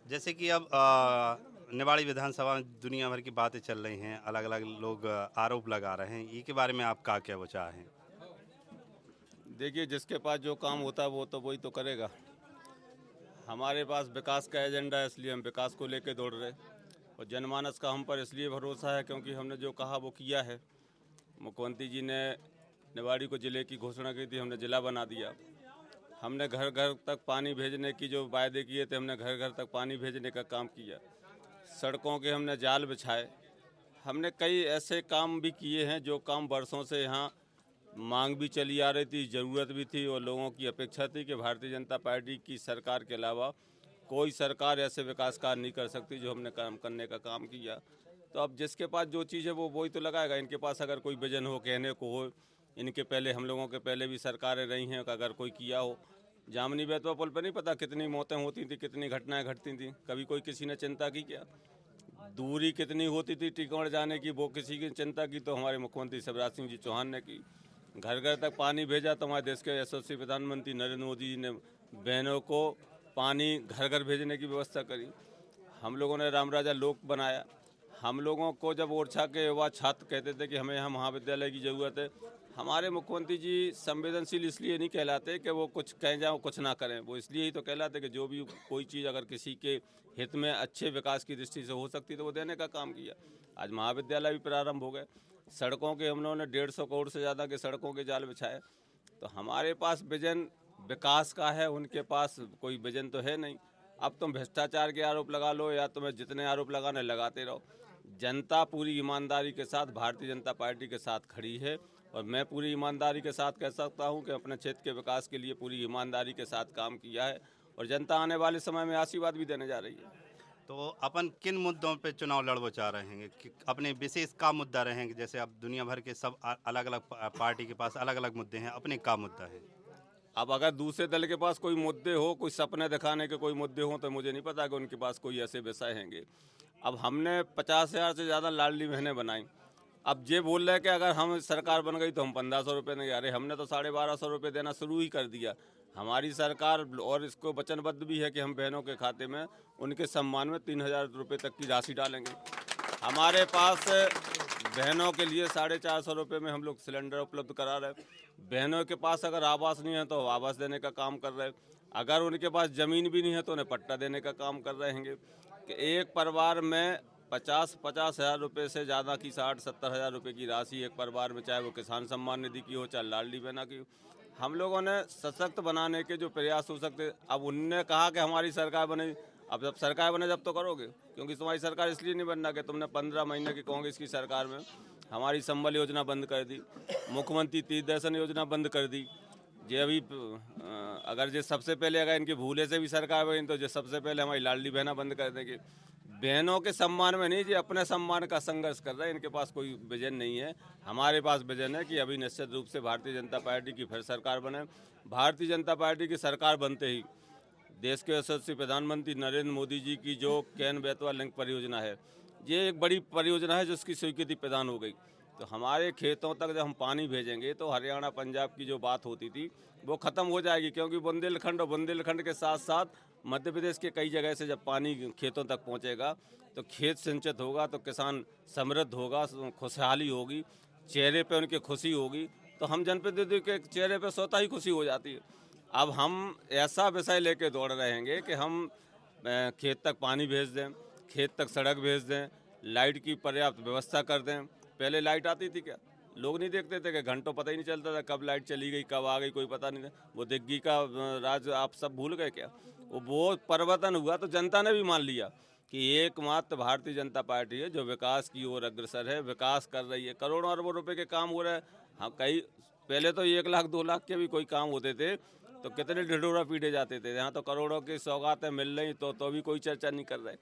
जैसे कि अब निवाड़ी विधानसभा में दुनिया भर की बातें चल रही हैं, अलग-अलग लोग आरोप लगा रहे हैं। ये के बारे में आपका क्या विचार है? देखिए, जिसके पास जो काम होता है वो तो वही तो करेगा। हमारे पास विकास का एजेंडा है, इसलिए हम विकास को लेके दौड़ रहे। और जनमानस का हम पर इसलिए भरोसा है क्योंकि हमने जो कहा वो किया है। मुख्यमंत्री जी ने निवाड़ी को ज़िले की घोषणा की थी, हमने ज़िला बना दिया। हमने घर घर तक पानी भेजने की जो वायदे किए थे, हमने घर घर तक पानी भेजने का काम किया। सड़कों के हमने जाल बिछाए। हमने कई ऐसे काम भी किए हैं जो काम वर्षों से यहाँ मांग भी चली आ रही थी, ज़रूरत भी थी और लोगों की अपेक्षा थी कि भारतीय जनता पार्टी की सरकार के अलावा कोई सरकार ऐसे विकास कार्य नहीं कर सकती जो हमने काम करने का काम किया। तो अब जिसके पास जो चीज़ है वो वही तो लगाएगा। इनके पास अगर कोई विजन हो, कहने को हो, इनके पहले हम लोगों के पहले भी सरकारें रही हैं, अगर कोई किया हो। जामनी बेतवा पुल पर नहीं पता कितनी मौतें होती थी, कितनी घटनाएं घटती थी, कभी कोई किसी ने चिंता की क्या? दूरी कितनी होती थी टिकौर जाने की, वो किसी की चिंता की तो हमारे मुख्यमंत्री शिवराज सिंह जी चौहान ने की। घर घर तक पानी भेजा तो हमारे देश के यशस्वी प्रधानमंत्री नरेंद्र मोदी जी ने बहनों को पानी घर घर भेजने की व्यवस्था करी। हम लोगों ने राम राजा लोक बनाया। हम लोगों को जब ओरछा के युवा छात्र कहते थे कि हमें यहाँ महाविद्यालय की ज़रूरत है, हमारे मुख्यमंत्री जी संवेदनशील इसलिए नहीं कहलाते कि वो कुछ कह जाओ कुछ ना करें, वो इसलिए ही तो कहलाते कि जो भी कोई चीज़ अगर किसी के हित में अच्छे विकास की दृष्टि से हो सकती तो वो देने का काम किया। आज महाविद्यालय भी प्रारंभ हो गए। सड़कों के हम लोगों ने 150 करोड़ से ज़्यादा के सड़कों के जाल बिछाए। तो हमारे पास विजन विकास का है, उनके पास कोई विजन तो है नहीं। अब तुम भ्रष्टाचार के आरोप लगा लो या तुम्हें जितने आरोप लगाने लगाते रहो। जनता पूरी ईमानदारी के साथ भारतीय जनता पार्टी के साथ खड़ी है और मैं पूरी ईमानदारी के साथ कह सकता हूं कि अपने क्षेत्र के विकास के लिए पूरी ईमानदारी के साथ काम किया है और जनता आने वाले समय में आशीर्वाद भी देने जा रही है। तो अपन किन मुद्दों पे चुनाव लड़ना चाह रहे हैं कि अपने विशेष का मुद्दा रहेंगे? जैसे अब दुनिया भर के सब अलग-अलग पार्टी के पास अलग-अलग मुद्दे हैं, अपने का मुद्दा है? अब अगर दूसरे दल के पास कोई मुद्दे हो, कोई सपने दिखाने के कोई मुद्दे हों तो मुझे नहीं पता कि उनके पास कोई ऐसे विषय हैंगे। अब हमने 50,000 से ज़्यादा लाडली बहनें बनाई। अब ये बोल रहे हैं कि अगर हम सरकार बन गई तो हम 1500 रुपये नहीं, अरे हमने तो 1250 रुपये देना शुरू ही कर दिया। हमारी सरकार और इसको वचनबद्ध भी है कि हम बहनों के खाते में उनके सम्मान में 3000 रुपये तक की राशि डालेंगे। हमारे पास बहनों के लिए 450 रुपये में हम लोग सिलेंडर उपलब्ध करा रहे हैं। बहनों के पास अगर आवास नहीं है तो आवास देने का काम कर रहे हैं। अगर उनके पास ज़मीन भी नहीं है तो उन्हें पट्टा देने का काम कर रहे हैं कि एक परिवार में 50-50 हज़ार रुपये से ज़्यादा की 60-70 हज़ार रुपये की राशि एक परिवार में, चाहे वो किसान सम्मान निधि की हो चाहे लाडली बहना की हो। हम लोगों ने सशक्त बनाने के जो प्रयास हो सकते, अब उनने कहा कि हमारी सरकार बने। अब जब सरकार बने जब तो करोगे, क्योंकि तुम्हारी सरकार इसलिए नहीं बनना कि तुमने 15 महीने की कांग्रेस की सरकार में हमारी संबल योजना बंद कर दी, मुख्यमंत्री तीर्थ दर्शन योजना बंद कर दी। ये अभी अगर ये सबसे पहले अगर इनकी भूले से भी सरकार बनी तो ये सबसे पहले हमारी लाडली बहना बंद कर देंगे। बहनों के सम्मान में नहीं, ये अपने सम्मान का संघर्ष कर रहे हैं। इनके पास कोई विजन नहीं है। हमारे पास विजन है कि अभी निश्चित रूप से भारतीय जनता पार्टी की फिर सरकार बने। भारतीय जनता पार्टी की सरकार बनते ही देश के यशस्वी प्रधानमंत्री नरेंद्र मोदी जी की जो कैन बेतवा लिंक परियोजना है, ये एक बड़ी परियोजना है जिसकी स्वीकृति प्रदान हो गई। तो हमारे खेतों तक जब हम पानी भेजेंगे तो हरियाणा पंजाब की जो बात होती थी वो ख़त्म हो जाएगी, क्योंकि बुंदेलखंड और बुंदेलखंड के साथ साथ मध्य प्रदेश के कई जगह से जब पानी खेतों तक पहुंचेगा तो खेत सिंचित होगा, तो किसान समृद्ध होगा, खुशहाली होगी, चेहरे पे उनकी खुशी होगी। तो हम जनप्रतिनिधि के चेहरे पे स्वतः ही खुशी हो जाती है। अब हम ऐसा विषय लेके दौड़ रहेंगे कि हम खेत तक पानी भेज दें, खेत तक सड़क भेज दें, लाइट की पर्याप्त व्यवस्था कर दें। पहले लाइट आती थी क्या? लोग नहीं देखते थे कि घंटों पता ही नहीं चलता था कब लाइट चली गई कब आ गई, कोई पता नहीं था। वो दिग्गी का राज आप सब भूल गए क्या? वो परिवर्तन हुआ तो जनता ने भी मान लिया कि एकमात्र भारतीय जनता पार्टी है जो विकास की ओर अग्रसर है, विकास कर रही है। करोड़ों अरबों रुपए के काम हो रहे हैं। हाँ, कई पहले तो 1 लाख 2 लाख के भी कोई काम होते थे तो कितने ढिढोरा पीटे जाते थे। यहाँ तो करोड़ों की सौगातें मिल रही तो भी कोई चर्चा नहीं कर रहे।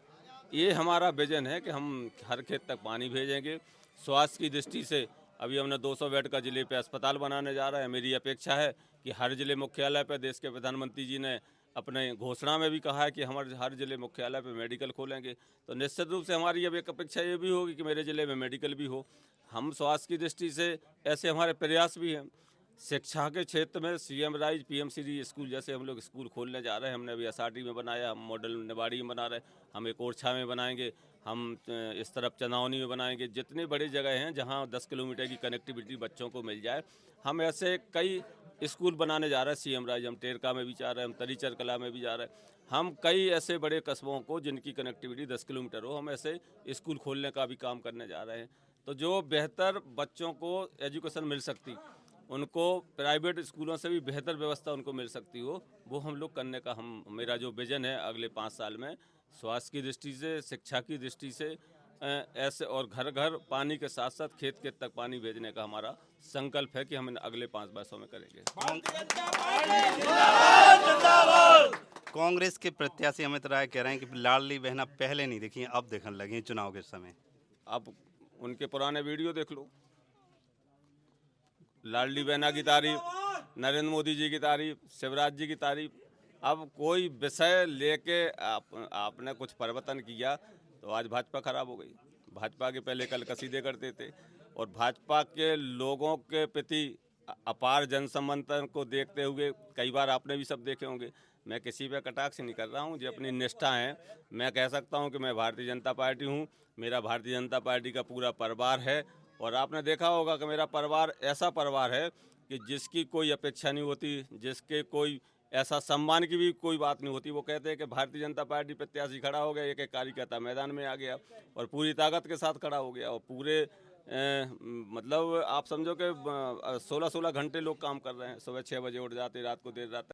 ये हमारा विजन है कि हम हर खेत तक पानी भेजेंगे। स्वास्थ्य की दृष्टि से अभी हमने 200 बेड का जिले पे अस्पताल बनाने जा रहे हैं। मेरी अपेक्षा है कि हर जिले मुख्यालय पे देश के प्रधानमंत्री जी ने अपने घोषणा में भी कहा है कि हमारे हर जिले मुख्यालय पे मेडिकल खोलेंगे। तो निश्चित रूप से हमारी अब एक अपेक्षा ये भी होगी कि मेरे ज़िले में मेडिकल भी हो। हम स्वास्थ्य की दृष्टि से ऐसे हमारे प्रयास भी हैं। शिक्षा के क्षेत्र में सीएम राइज पीएमसीडी स्कूल जैसे हम लोग स्कूल खोलने जा रहे हैं। हमने अभी एसआरटी में बनाया, हम मॉडल निवाड़ी में बना रहे हैं, हम एक ओरछा में बनाएंगे, हम इस तरफ चंदौनी में बनाएंगे। जितनी बड़ी जगह हैं जहां 10 किलोमीटर की कनेक्टिविटी बच्चों को मिल जाए, हम ऐसे कई स्कूल बनाने जा रहे हैं सीएम राइज। हम टेरका में भी जा रहे हैं, हम तरीचर कला में भी जा रहे हैं। हम कई ऐसे बड़े कस्बों को जिनकी कनेक्टिविटी 10 किलोमीटर हो, हम ऐसे स्कूल खोलने का भी काम करने जा रहे हैं। तो जो बेहतर बच्चों को एजुकेशन मिल सकती, उनको प्राइवेट स्कूलों से भी बेहतर व्यवस्था उनको मिल सकती हो, वो हम लोग करने का मेरा जो विजन है अगले 5 साल में, स्वास्थ्य की दृष्टि से, शिक्षा की दृष्टि से, ऐसे और घर घर पानी के साथ साथ खेत खेत तक पानी भेजने का हमारा संकल्प है कि हम इन अगले 5 वर्षों में करेंगे। कांग्रेस के प्रत्याशी अमित राय कह रहे हैं कि लाडली बहना पहले नहीं देखी, अब देखने लगी हैं चुनाव के समय। अब उनके पुराने वीडियो देख लो, लाडली बहना की तारीफ, नरेंद्र मोदी जी की तारीफ, शिवराज जी की तारीफ। अब कोई विषय लेके आपने कुछ परिवर्तन किया तो आज भाजपा खराब हो गई। भाजपा के पहले कल कसीदे करते थे और भाजपा के लोगों के प्रति अपार जनसमर्थन को देखते हुए कई बार आपने भी सब देखे होंगे। मैं किसी पे कटाक्ष नहीं कर रहा हूँ, जो अपनी निष्ठा है। मैं कह सकता हूँ कि मैं भारतीय जनता पार्टी हूँ, मेरा भारतीय जनता पार्टी का पूरा परिवार है और आपने देखा होगा कि मेरा परिवार ऐसा परिवार है कि जिसकी कोई अपेक्षा नहीं होती, जिसके कोई ऐसा सम्मान की भी कोई बात नहीं होती। वो कहते हैं कि भारतीय जनता पार्टी प्रत्याशी खड़ा हो गया, एक एक कार्यकर्ता मैदान में आ गया और पूरी ताकत के साथ खड़ा हो गया और पूरे मतलब आप समझो कि 16-16 घंटे लोग काम कर रहे हैं। सुबह 6 बजे उठ जाते, रात को देर रात तक